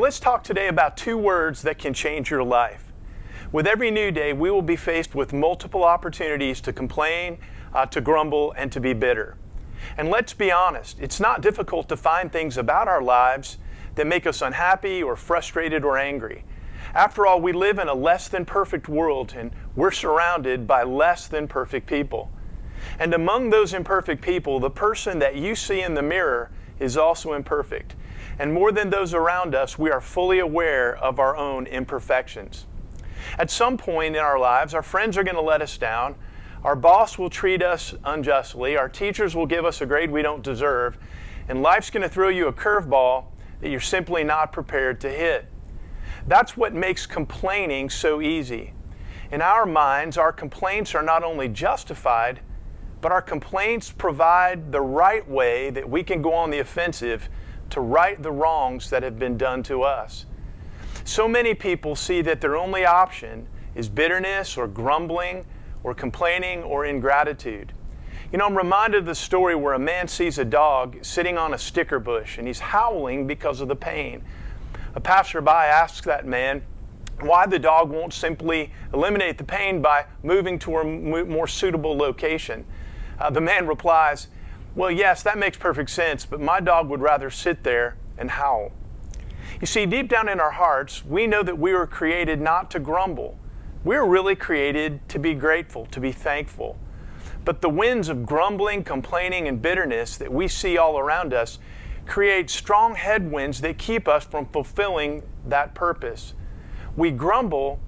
let's talk today about two words that can change your life. With every new day, we will be faced with multiple opportunities to complain, to grumble, and to be bitter. And let's be honest, it's not difficult to find things about our lives that make us unhappy or frustrated or angry. After all, we live in a less than perfect world, and we're surrounded by less than perfect people. And among those imperfect people, the person that you see in the mirror is also imperfect. And more than those around us, we are fully aware of our own imperfections. At some point in our lives, our friends are going to let us down, our boss will treat us unjustly, our teachers will give us a grade we don't deserve, and life's going to throw you a curveball that you're simply not prepared to hit. That's what makes complaining so easy. In our minds, our complaints are not only justified, but our complaints provide the right way that we can go on the offensive to right the wrongs that have been done to us. So many people see that their only option is bitterness or grumbling or complaining or ingratitude. You know, I'm reminded of the story where a man sees a dog sitting on a sticker bush and he's howling because of the pain. A passerby asks that man why the dog won't simply eliminate the pain by moving to a more suitable location. The man replies, "Well, yes, that makes perfect sense, but my dog would rather sit there and howl." You see, deep down in our hearts, we know that we were created not to grumble. We were really created to be grateful, to be thankful. But the winds of grumbling, complaining, and bitterness that we see all around us create strong headwinds that keep us from fulfilling that purpose. We grumble,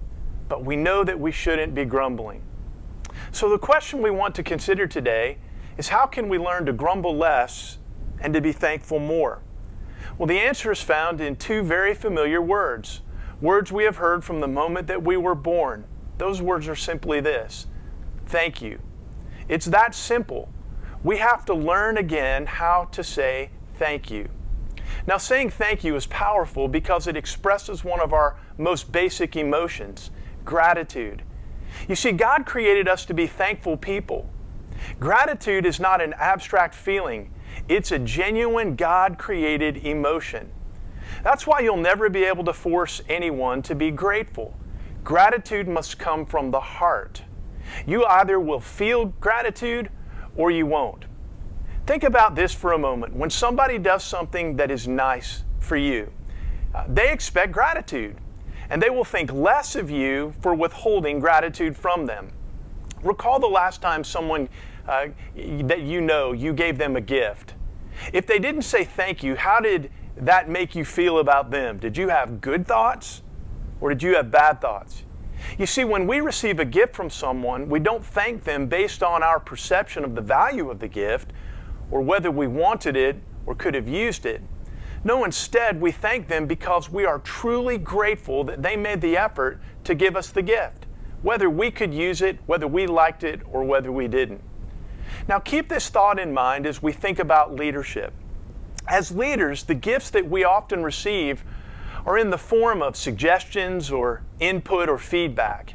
but we know that we shouldn't be grumbling. So the question we want to consider today is, how can we learn to grumble less and to be thankful more? Well, the answer is found in two very familiar words we have heard from the moment that we were born. Those words are simply this: thank you. It's that simple. We have to learn again how to say thank you. Now, saying thank you is powerful because it expresses one of our most basic emotions, gratitude. You see, God created us to be thankful people. Gratitude is not an abstract feeling. It's a genuine God-created emotion. That's why you'll never be able to force anyone to be grateful. Gratitude must come from the heart. You either will feel gratitude or you won't. Think about this for a moment. When somebody does something that is nice for you, they expect gratitude, and they will think less of you for withholding gratitude from them. Recall the last time someone that you gave them a gift. If they didn't say thank you, how did that make you feel about them? Did you have good thoughts or did you have bad thoughts? You see, when we receive a gift from someone, we don't thank them based on our perception of the value of the gift or whether we wanted it or could have used it. No, instead, we thank them because we are truly grateful that they made the effort to give us the gift, whether we could use it, whether we liked it, or whether we didn't. Now, keep this thought in mind as we think about leadership. As leaders, the gifts that we often receive are in the form of suggestions or input or feedback.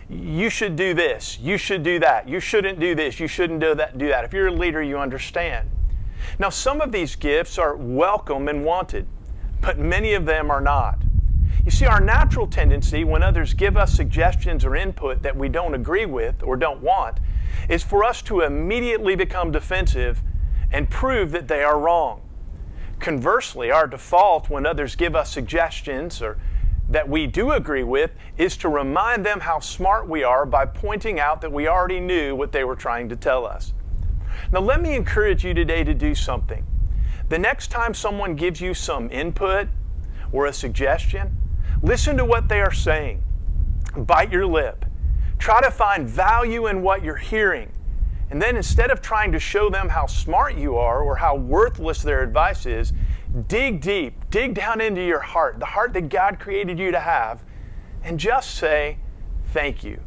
You should do this, you should do that, you shouldn't do this, you shouldn't do that. If you're a leader, you understand. Now, some of these gifts are welcome and wanted, but many of them are not. You see, our natural tendency when others give us suggestions or input that we don't agree with or don't want is for us to immediately become defensive and prove that they are wrong. Conversely, our default when others give us suggestions or that we do agree with is to remind them how smart we are by pointing out that we already knew what they were trying to tell us. Now, let me encourage you today to do something. The next time someone gives you some input or a suggestion, listen to what they are saying. Bite your lip. Try to find value in what you're hearing. And then instead of trying to show them how smart you are or how worthless their advice is, dig deep, dig down into your heart, the heart that God created you to have, and just say, thank you.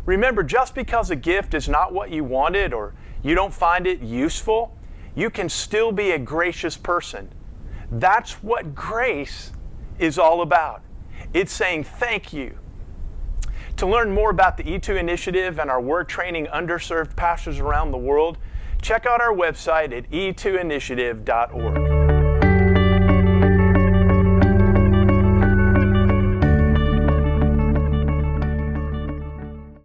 Remember, just because a gift is not what you wanted or you don't find it useful, you can still be a gracious person. That's what grace is all about. It's saying thank you. To learn more about the E2 Initiative and our work training underserved pastors around the world, check out our website at e2initiative.org.